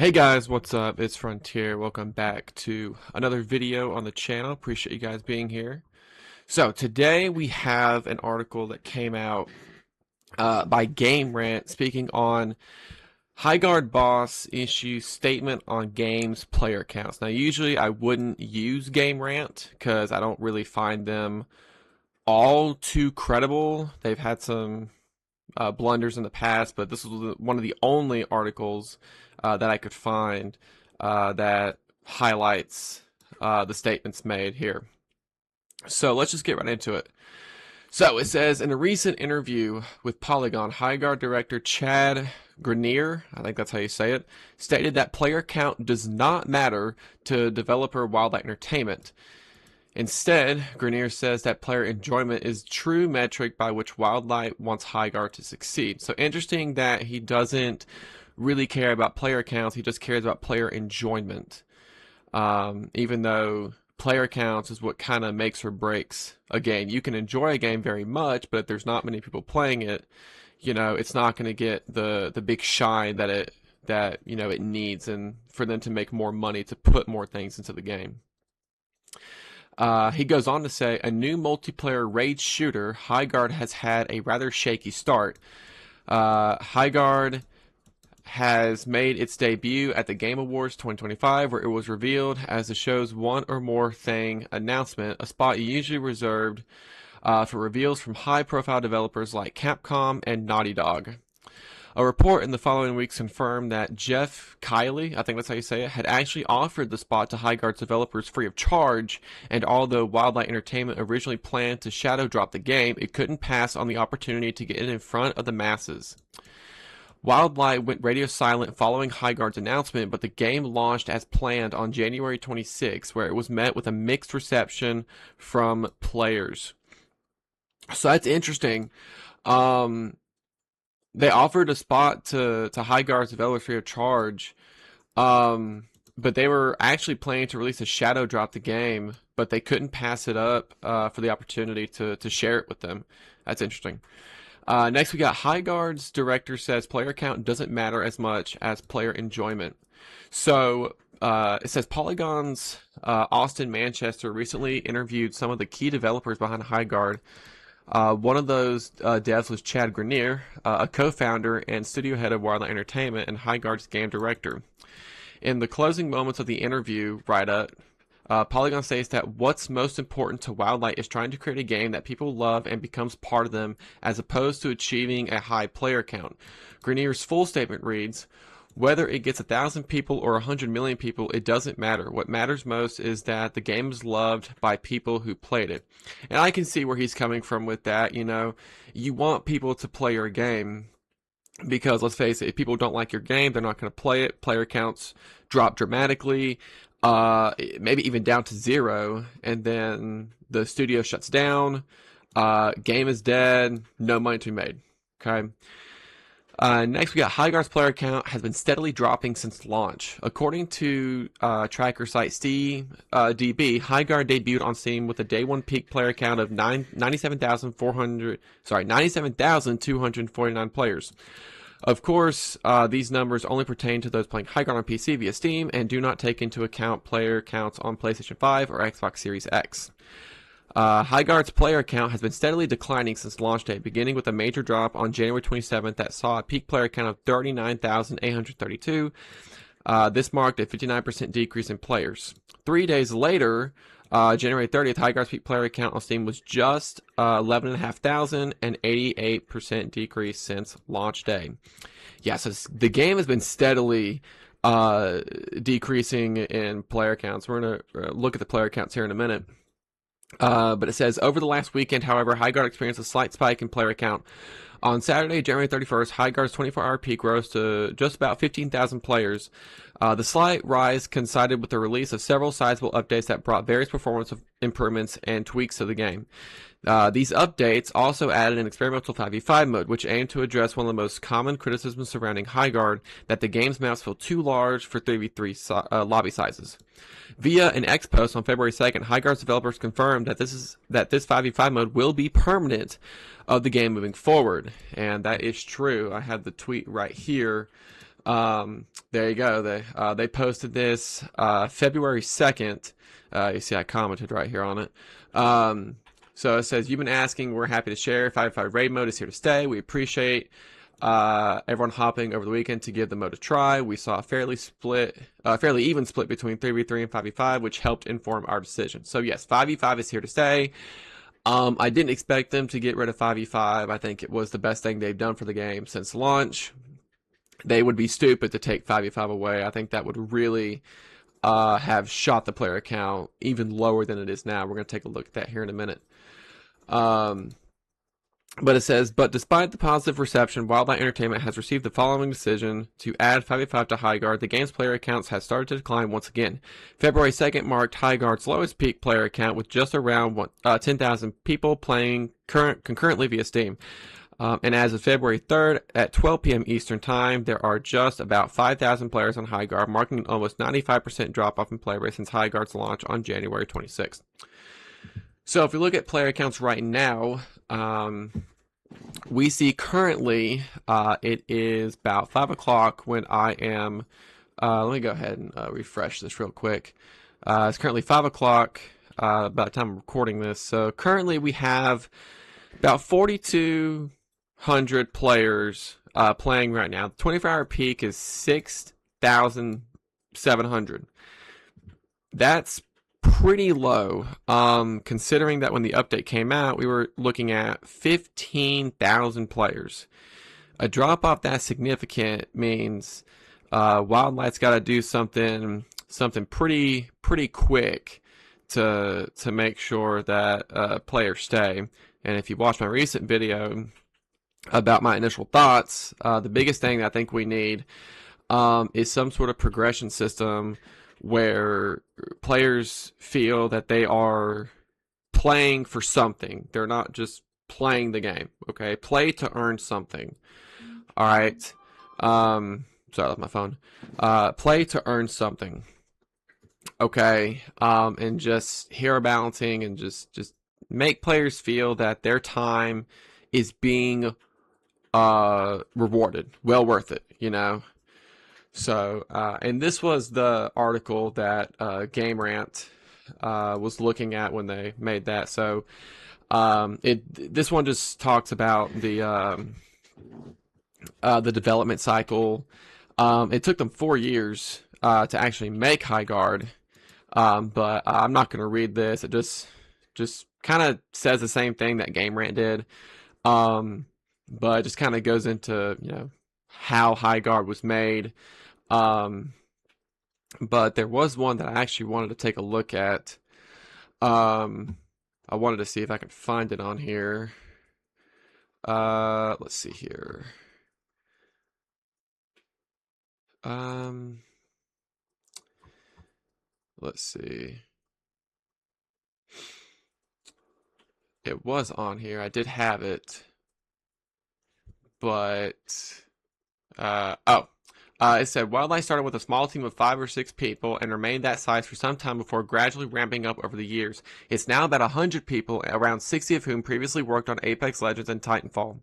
Hey guys, what's up? It's Frontier. Welcome back to another video on the channel. Appreciate you guys being here. So today we have an article that came out by Game Rant speaking on Highguard boss issues statement on games player counts. Now usually I wouldn't use Game Rant because I don't really find them all too credible. They've had some blunders in the past, but this was one of the only articles that I could find that highlights the statements made here. So let's just get right into it. So it says, in a recent interview with Polygon, Highguard Director Chad Grenier, I think that's how you say it, stated that player count does not matter to developer Wildlight Entertainment. Instead, Grenier says that player enjoyment is true metric by which Wildlight wants Highguard to succeed. So interesting that he doesn't really care about player counts, he just cares about player enjoyment. Even though player counts is what kind of makes or breaks a game. You can enjoy a game very much, but if there's not many people playing it, it's not going to get the big shine that it needs, and for them to make more money to put more things into the game. He goes on to say, a new multiplayer raid shooter, Highguard has had a rather shaky start. Highguard has made its debut at the Game Awards 2025, where it was revealed as the show's one or more thing announcement, a spot usually reserved for reveals from high-profile developers like Capcom and Naughty Dog. A report in the following weeks confirmed that Jeff Kiley, I think that's how you say it, had actually offered the spot to Highguard's developers free of charge, and although Wildlight Entertainment originally planned to shadow drop the game, it couldn't pass on the opportunity to get it in front of the masses. Wildlight went radio silent following Highguard's announcement, but the game launched as planned on January 26, where it was met with a mixed reception from players. So that's interesting. They offered a spot to Highguard's developers free of charge, but they were actually planning to release a shadow drop the game, but they couldn't pass it up for the opportunity to share it with them. That's interesting. Next, we got Highguard's director says player count doesn't matter as much as player enjoyment. So it says Polygon's Austin Manchester recently interviewed some of the key developers behind Highguard. One of those devs was Chad Grenier, a co-founder and studio head of Wildlight Entertainment and Highguard's game director. In the closing moments of the interview write-up, Polygon states that what's most important to Wildlight is trying to create a game that people love and becomes part of them, as opposed to achieving a high player count. Grenier's full statement reads, whether it gets 1,000 people or 100 million people, it doesn't matter. What matters most is that the game is loved by people who played it. And I can see where he's coming from with that. You want people to play your game because, let's face it, if people don't like your game, they're not going to play it. Player counts drop dramatically, maybe even down to 0, and then the studio shuts down, game is dead, no money to be made. Okay. Next, we got Highguard's player count has been steadily dropping since launch. According to tracker site DB, Highguard debuted on Steam with a day one peak player count of 97,249 players. Of course, these numbers only pertain to those playing Highguard on PC via Steam and do not take into account player counts on PlayStation 5 or Xbox Series X. Highguard's player count has been steadily declining since launch day, beginning with a major drop on January 27th that saw a peak player count of 39,832. This marked a 59% decrease in players. 3 days later, January 30th, Highguard's peak player count on Steam was just 11,500, an 88% decrease since launch day. Yeah, so the game has been steadily decreasing in player counts. We're going to look at the player counts here in a minute. But it says, over the last weekend, however, Highguard experienced a slight spike in player count. On Saturday, January 31st, Highguard's 24-hour peak rose to just about 15,000 players. The slight rise coincided with the release of several sizable updates that brought various performance improvements and tweaks to the game. These updates also added an experimental 5v5 mode, which aimed to address one of the most common criticisms surrounding Highguard, that the game's maps feel too large for 3v3 lobby sizes. Via an X post on February 2nd, Highguard's developers confirmed that this 5v5 mode will be permanent of the game moving forward, and that is true. I have the tweet right here. There you go. They posted this February 2nd. You see, I commented right here on it. So it says, "You've been asking. We're happy to share. 5v5 raid mode is here to stay. We appreciate everyone hopping over the weekend to give the mode a try. We saw a fairly even split between 3v3 and 5v5, which helped inform our decision. So yes, 5v5 is here to stay. I didn't expect them to get rid of 5v5. I think it was the best thing they've done for the game since launch. They would be stupid to take 5v5 away. I think that would really have shot the player count even lower than it is now. We're going to take a look at that here in a minute. But it says, but despite the positive reception, Wildlight Entertainment has received the following decision to add 5v5 to Highguard. The game's player accounts has started to decline once again. February 2nd marked Highguard's lowest peak player account with just around 10,000 people playing concurrently via Steam. And as of February 3rd at 12 p.m. Eastern Time, there are just about 5,000 players on Highguard, marking an almost 95% drop-off in player base since Highguard's launch on January 26th. So if we look at player accounts right now, we see currently it is about 5 o'clock when I am, let me go ahead and refresh this real quick. It's currently 5 o'clock about the time I'm recording this. So currently we have about 4,200 players playing right now. The 24-hour peak is 6,700. That's pretty low, considering that when the update came out, we were looking at 15,000 players. A drop-off that significant means Wildlight's got to do something pretty quick to make sure that players stay. And if you watch my recent video about my initial thoughts, the biggest thing that I think we need is some sort of progression system where players feel that they are playing for something. They're not just playing the game, okay? Play to earn something. All right. Sorry, I left my phone. Play to earn something. Okay. And just hero balancing and just make players feel that their time is being rewarded. Well worth it, you know? So, and this was the article that Game Rant was looking at when they made that. So, this one just talks about the development cycle. It took them 4 years to actually make Highguard, but I'm not going to read this. It just kind of says the same thing that Game Rant did, but it just kind of goes into how Highguard was made. But there was one that I actually wanted to take a look at. I wanted to see if I could find it on here. Let's see here. Let's see. It was on here. I did have it. But, it said, Wildlight started with a small team of 5 or 6 people and remained that size for some time before gradually ramping up over the years. It's now about 100 people, around 60 of whom previously worked on Apex Legends and Titanfall.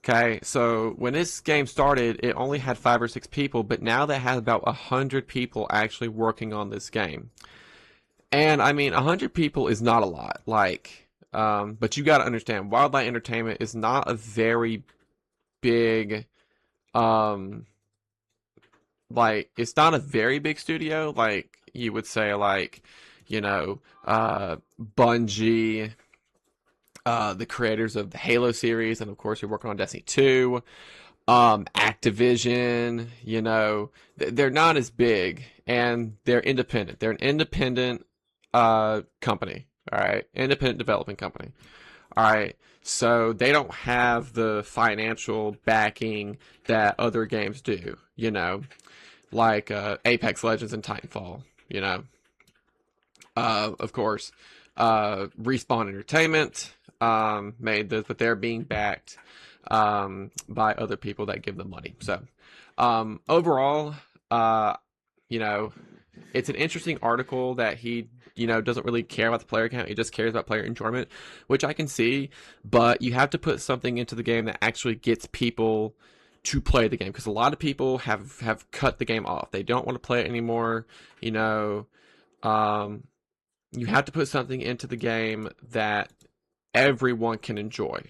Okay, so when this game started, it only had 5 or 6 people, but now they have about 100 people actually working on this game. And, I mean, 100 people is not a lot, but you gotta understand, Wildlight Entertainment is not a very big, it's not a very big studio, like you would say, Bungie, the creators of the Halo series, and of course you're working on Destiny 2, Activision, they're not as big, and they're independent. They're an independent company, all right? Independent development company, all right? So they don't have the financial backing that other games do, like Apex Legends and Titanfall, Of course, Respawn Entertainment made this, but they're being backed by other people that give them money. So overall, it's an interesting article that he, doesn't really care about the player count. He just cares about player enjoyment, which I can see. But you have to put something into the game that actually gets people to play the game, because a lot of people have cut the game off. They don't want to play it anymore. You know, um, you have to put something into the game that everyone can enjoy.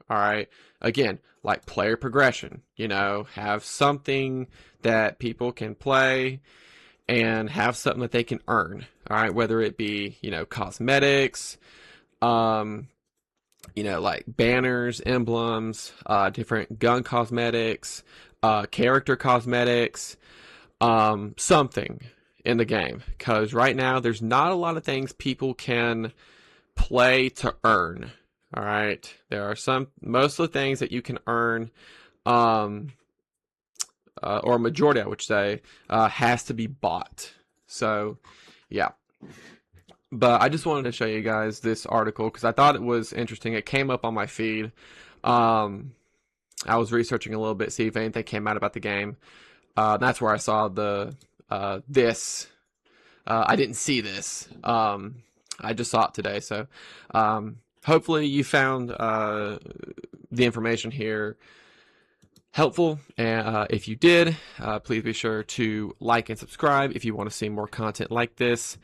All right. Again, like player progression, have something that people can play and have something that they can earn. All right. Whether it be, cosmetics, um, like banners, emblems, different gun cosmetics, character cosmetics, something in the game. Because right now, there's not a lot of things people can play to earn. All right. There are most of the things that you can earn, um, or a majority, I would say, has to be bought. So, yeah. But I just wanted to show you guys this article because I thought it was interesting. It came up on my feed. Um, I was researching a little bit, see if anything came out about the game. That's where I saw this. I didn't see this. I just saw it today. So hopefully you found the information here helpful. And if you did, please be sure to like and subscribe if you want to see more content like this.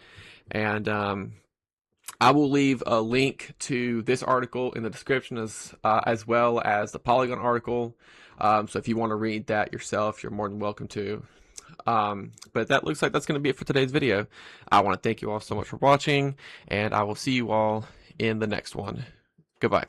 And I will leave a link to this article in the description as well as the Polygon article. So if you want to read that yourself, you're more than welcome to. But that looks like that's going to be it for today's video. I want to thank you all so much for watching, and I will see you all in the next one. Goodbye.